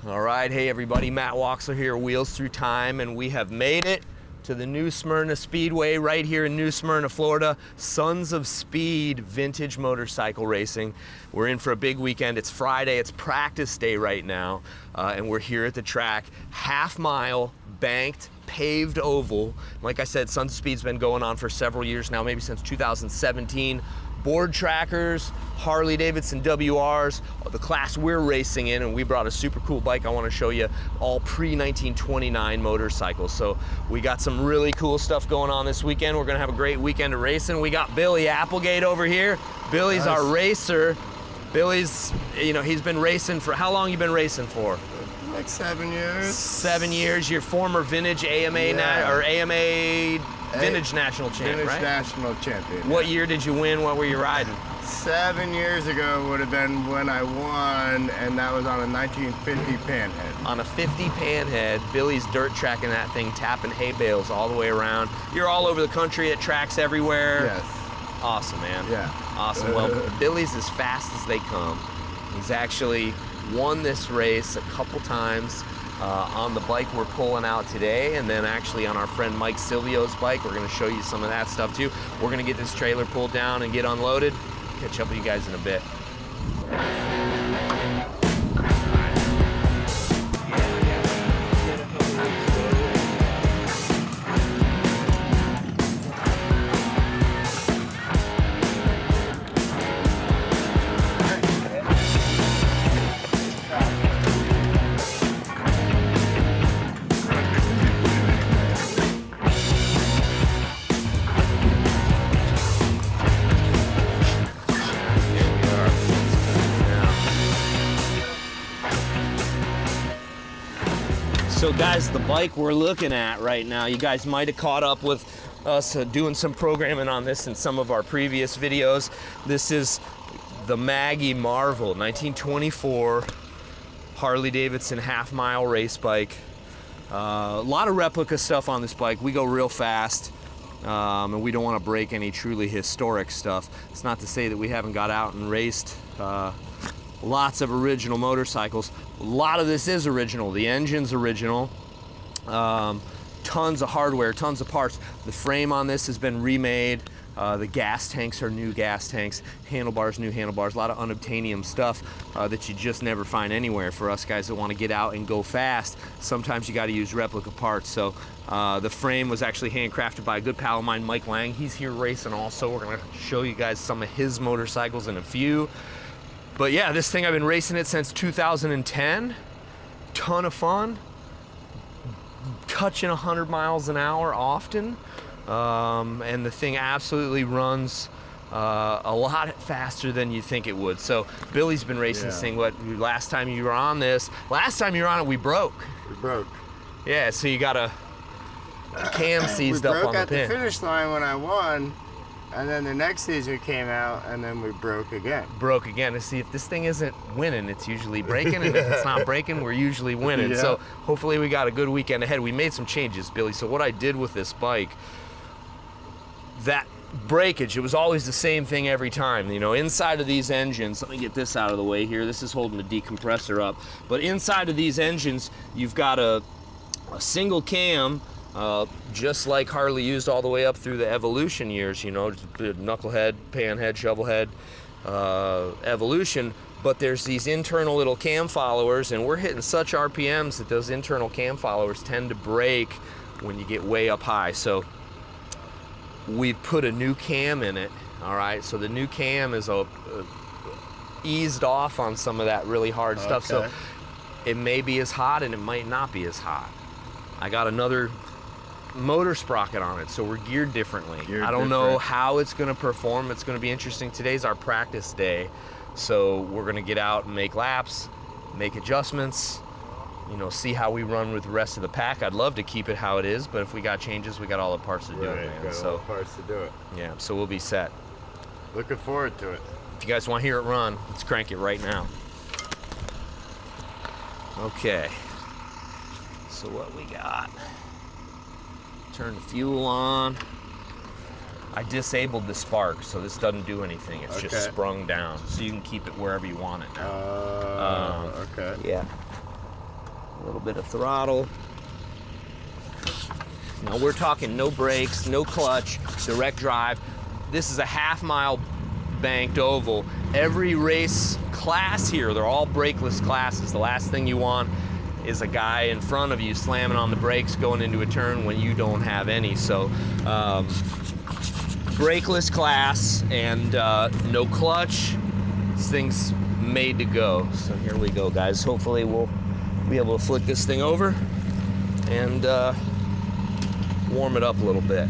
All right, hey everybody, Matt Waxler here, Wheels Through Time, and we have made it to the New Smyrna Speedway right here in New Smyrna, Florida. Sons of Speed vintage motorcycle racing. We're in for a big weekend. It's Friday, it's practice day right now, and we're here at the track. Half-mile, banked, paved oval. Like I said, Sons of Speed's been going on for several years now, maybe since 2017. Board trackers, Harley Davidson WRs, the class we're racing in, and we brought a super cool bike I want to show you, all pre-1929 motorcycles. So we got some really cool stuff going on this weekend. We're gonna have a great weekend of racing. We got Billy Applegate over here. Billy's our racer. Billy's, you know, he's been racing for, how long you been racing for? Like 7 years. 7 years. Your former vintage AMA, AMA Vintage National Champ, Vintage right? National Champion. What year did you win? What were you riding? 7 years ago would have been when I won, and that was on a 1950 Panhead. On a 50 Panhead, Billy's dirt tracking that thing, tapping hay bales all the way around. You're all over the country at tracks everywhere. Yes. Awesome, man. Yeah. Awesome. Well, Billy's as fast as they come. He's actually won this race a couple times. On the bike we're pulling out today, and then actually on our friend Mike Silvio's bike. We're going to show you some of that stuff too. We're going to get this trailer pulled down and get unloaded. Catch up with you guys in a bit. So guys, the bike we're looking at right now, you guys might have caught up with us doing some programming on this in some of our previous videos. This is the Maggie Marvel, 1924 Harley Davidson half-mile race bike. A lot of replica stuff on this bike. We go real fast, and we don't want to break any truly historic stuff. It's not to say that we haven't got out and raced lots of original motorcycles. A lot of this is original. The engine's original. Tons of hardware, tons of parts. The frame on this has been remade. The gas tanks are new gas tanks. Handlebars, new handlebars. A lot of unobtainium stuff that you just never find anywhere for us guys that want to get out and go fast. Sometimes you got to use replica parts. So the frame was actually handcrafted by a good pal of mine, Mike Lang. He's here racing also. We're going to show you guys some of his motorcycles in a few. But yeah, this thing, I've been racing it since 2010. Ton of fun. Touching 100 miles an hour often. And the thing absolutely runs a lot faster than you think it would. So Billy's been racing this thing. What, last time you were on it, we broke. We broke. Yeah, so you got a cam seized up on the pin. We broke at the finish line when I won. And then the next season came out, and then we broke again. Broke again. To see if this thing isn't winning, it's usually breaking, and if it's not breaking, we're usually winning. Yeah. So hopefully we got a good weekend ahead. We made some changes, Billy. So what I did with this bike, that breakage, it was always the same thing every time. You know, inside of these engines, let me get this out of the way here. This is holding the decompressor up. But inside of these engines, you've got a single cam, just like Harley used all the way up through the Evolution years, you know, knucklehead, panhead, shovelhead, Evolution. But there's these internal little cam followers, and we're hitting such RPMs that those internal cam followers tend to break when you get way up high. So we've put a new cam in it, all right? So the new cam is eased off on some of that really hard stuff. So it may be as hot and it might not be as hot. I got another motor sprocket on it, so we're geared differently. I don't know how it's going to perform. It's going to be interesting. Today's our practice day, so we're going to get out and make laps, make adjustments, you know, see how we run with the rest of the pack. I'd love to keep it how it is, but if we got changes, we got all the parts to do it, man. Got all the parts to do it. Yeah, so we'll be set. Looking forward to it. If you guys want to hear it run, let's crank it right now. Okay. So what we got? Turn the fuel on. I disabled the spark, so this doesn't do anything. It's just sprung down, so you can keep it wherever you want it now. Okay. Yeah. A little bit of throttle. Now we're talking no brakes, no clutch, direct drive. This is a half-mile banked oval. Every race class here, they're all brakeless classes. The last thing you want is a guy in front of you slamming on the brakes going into a turn when you don't have any. So brakeless class and no clutch. This thing's made to go. So here we go, guys. Hopefully we'll be able to flick this thing over and warm it up a little bit.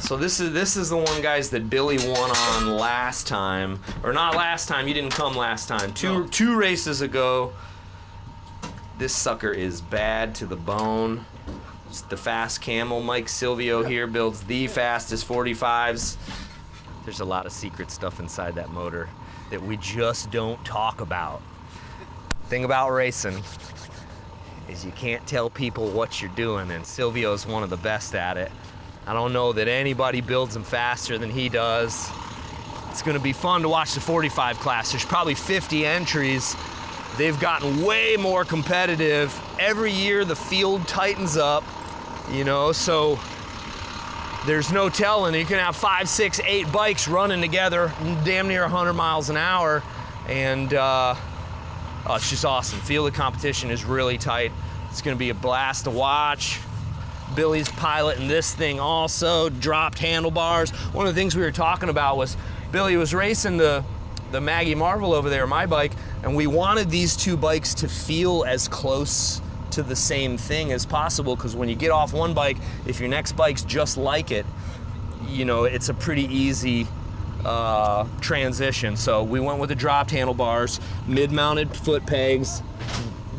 So this is the one, guys, that Billy won on last time, or not last time. You didn't come last time. Two races ago. This sucker is bad to the bone. It's the fast camel. Mike Silvio here builds the fastest 45s. There's a lot of secret stuff inside that motor that we just don't talk about. Thing about racing is you can't tell people what you're doing, and Silvio's one of the best at it. I don't know that anybody builds them faster than he does. It's gonna be fun to watch the 45 class. There's probably 50 entries. They've gotten way more competitive. Every year the field tightens up, you know, so there's no telling. You can have 5, 6, 8 bikes running together damn near 100 miles an hour, and it's just awesome. Field of competition is really tight. It's gonna be a blast to watch. Billy's piloting this thing also, dropped handlebars. One of the things we were talking about was Billy was racing the Maggie Marvel over there, my bike, and we wanted these two bikes to feel as close to the same thing as possible, because when you get off one bike, if your next bike's just like it, you know, it's a pretty easy transition. So we went with the dropped handlebars, mid-mounted foot pegs.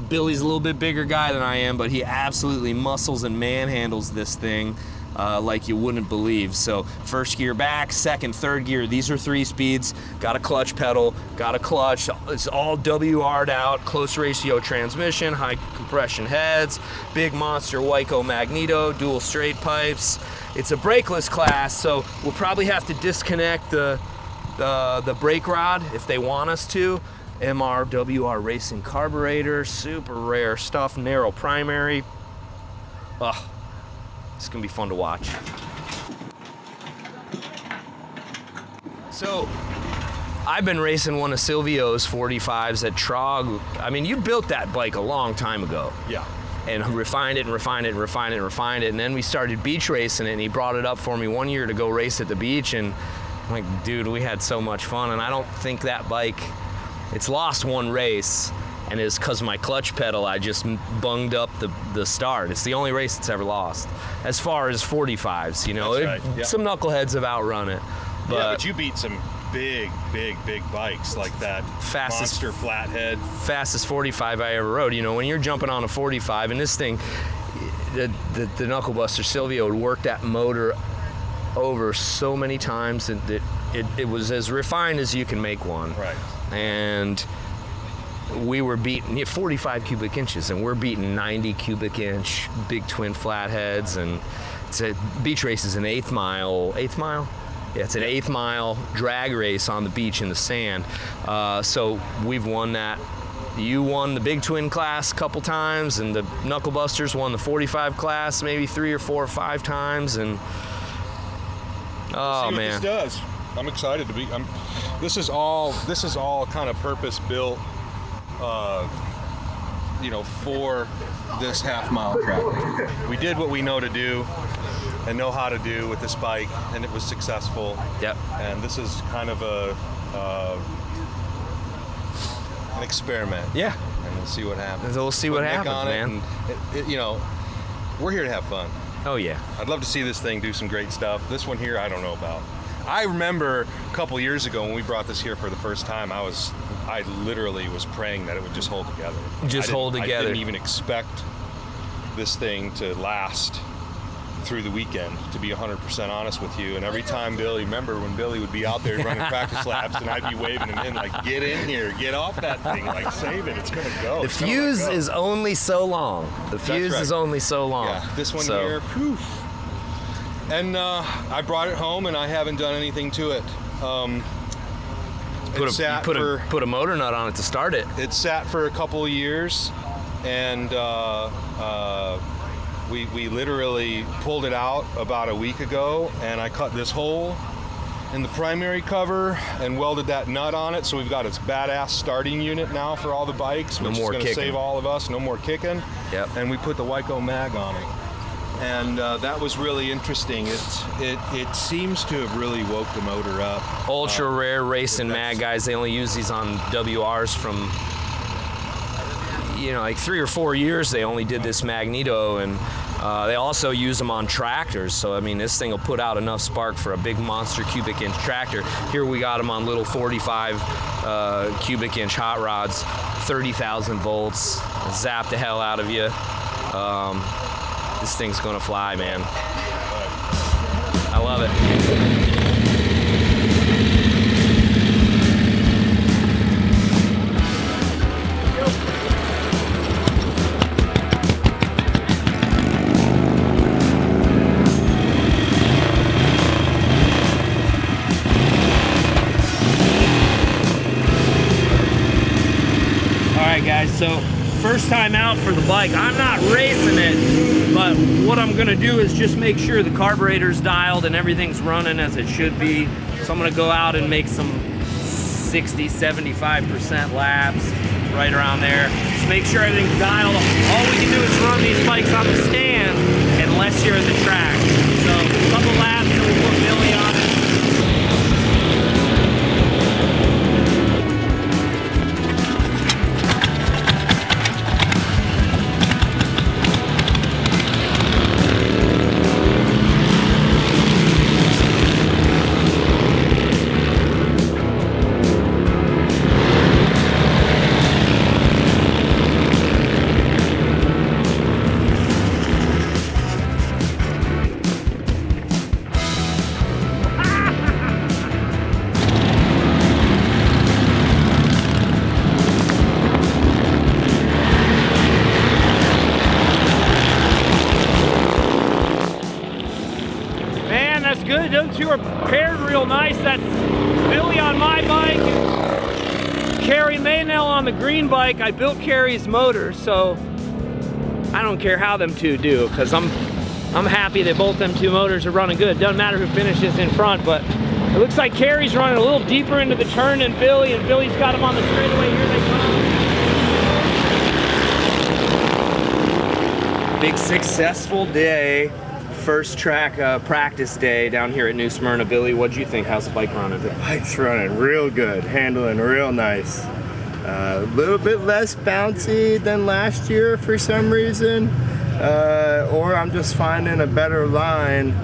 Billy's a little bit bigger guy than I am, but he absolutely muscles and manhandles this thing like you wouldn't believe. So first gear back, second, third gear, these are 3 speeds, got a clutch pedal, got a clutch, it's all WR'd out, close ratio transmission, high compression heads, big monster Wyco magneto, dual straight pipes. It's a brakeless class, so we'll probably have to disconnect the brake rod if they want us to. MRWR Racing carburetor, super rare stuff, narrow primary. It's gonna be fun to watch. So, I've been racing one of Silvio's 45s at Trog. I mean, you built that bike a long time ago. Yeah. And refined it and refined it and refined it and refined it. And then we started beach racing it, and he brought it up for me one year to go race at the beach. And I'm like, dude, we had so much fun. And I don't think that bike, it's lost one race, and it's because my clutch pedal, I just bunged up the start. It's the only race it's ever lost. As far as 45s, you know, That's right. Yeah. Some knuckleheads have outrun it. But you beat some big bikes like that Fastest- monster flathead. Fastest 45 I ever rode. You know, when you're jumping on a 45, and this thing, the Knucklebuster Silvio would work that motor over so many times that it was as refined as you can make one. Right. And we were beating 45 cubic inches, and we're beating 90 cubic inch big twin flatheads. And it's a beach race is an eighth mile. Yeah, it's an 1/8 mile drag race on the beach in the sand. So we've won that. You won the big twin class a couple times, and the Knucklebusters won the 45 class maybe 3 or 4 or 5 times. And oh See what man, this does. I'm excited to be. This is all kind of purpose built you know, for this half-mile track. We did what we know to do and know how to do with this bike, and it was successful. Yep. And this is kind of an experiment. Yeah. And we'll see what happens. We'll see what Put Nick happens, on man. It, you know, we're here to have fun. Oh yeah. I'd love to see this thing do some great stuff. This one here, I don't know about. I remember a couple years ago when we brought this here for the first time, I literally was praying that it would just hold together. Just hold together. I didn't even expect this thing to last through the weekend, to be 100% honest with you. And every time Billy, remember when Billy would be out there running practice laps and I'd be waving him in like, get in here, get off that thing, like save it, it's gonna go. The fuse is only so long. The fuse is only so long. Yeah, this one here, whew. And I brought it home and I haven't done anything to it. Put a motor nut on it to start it. It sat for a couple of years, and we literally pulled it out about a week ago, and I cut this hole in the primary cover and welded that nut on it, so we've got its badass starting unit now for all the bikes, which is going to save all of us. No more kicking. Yep. And we put the Wyco mag on it. And that was really interesting. It seems to have really woke the motor up. Ultra rare racing mag guys. They only use these on WRs from, you know, like 3 or 4 years. They only did this magneto, and they also use them on tractors. So I mean, this thing will put out enough spark for a big monster cubic inch tractor. Here we got them on little 45 cubic inch hot rods, 30,000 volts. Zap the hell out of you. This thing's gonna fly, man. I love it. All right, guys, so first time out for the bike. I'm not racing it, but what I'm gonna do is just make sure the carburetor's dialed and everything's running as it should be. So I'm gonna go out and make some 60, 75% laps, right around there. Just make sure everything's dialed. All we can do is run these bikes on the stand unless you're at the track. So a couple laps and we'll put Billy on it. That's good. Those two are paired real nice. That's Billy on my bike, Carrie Maynell on the green bike. I built Carrie's motor, so I don't care how them two do, because I'm happy that both them two motors are running good. Doesn't matter who finishes in front, but it looks like Carrie's running a little deeper into the turn than Billy, and Billy's got him on the straightaway. Here they come. Big successful day. First track practice day down here at New Smyrna. Billy, what'd you think? How's the bike running? The bike's running real good, handling real nice. A little bit less bouncy than last year for some reason, or I'm just finding a better line.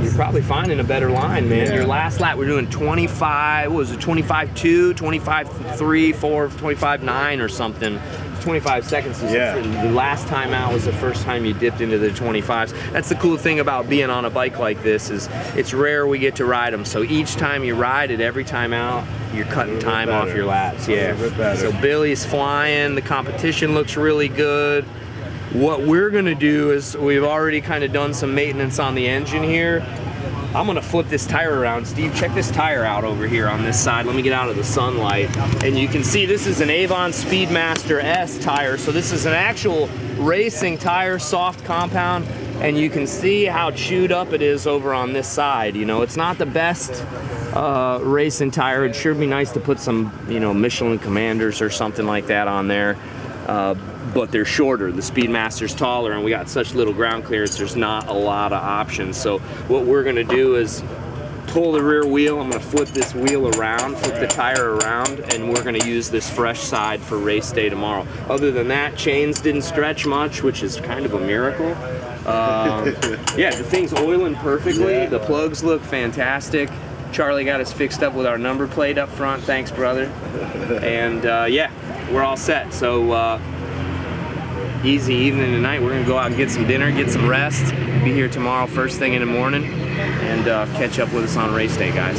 You're probably finding a better line, man. Yeah. Your last lap, we're doing 25, what was it, 25.2, 25.3, 4, 25.9 or something. 25 seconds. Yeah. The last time out was the first time you dipped into the 25s. That's the cool thing about being on a bike like this, is it's rare we get to ride them. So each time you ride it, every time out, you're cutting time off your laps. Yeah. So Billy's flying. The competition looks really good. What we're gonna do is, we've already kind of done some maintenance on the engine here. I'm gonna flip this tire around. Steve, check this tire out over here on this side. Let me get out of the sunlight. And you can see this is an Avon Speedmaster S tire. So this is an actual racing tire, soft compound. and you can see how chewed up it is over on this side. You know, it's not the best racing tire. It'd sure be nice to put some, you know, Michelin Commanders or something like that on there. But they're shorter. The Speedmaster's taller, and we got such little ground clearance, there's not a lot of options. So what we're gonna do is pull the rear wheel. I'm gonna flip this wheel around, flip the tire around, and we're gonna use this fresh side for race day tomorrow. Other than that, chains didn't stretch much, which is kind of a miracle. Yeah, the thing's oiling perfectly. Yeah. The plugs look fantastic. Charlie got us fixed up with our number plate up front. Thanks, brother. And yeah, we're all set. So easy evening tonight. We're gonna go out and get some dinner, get some rest. Be here tomorrow first thing in the morning, and catch up with us on race day, guys.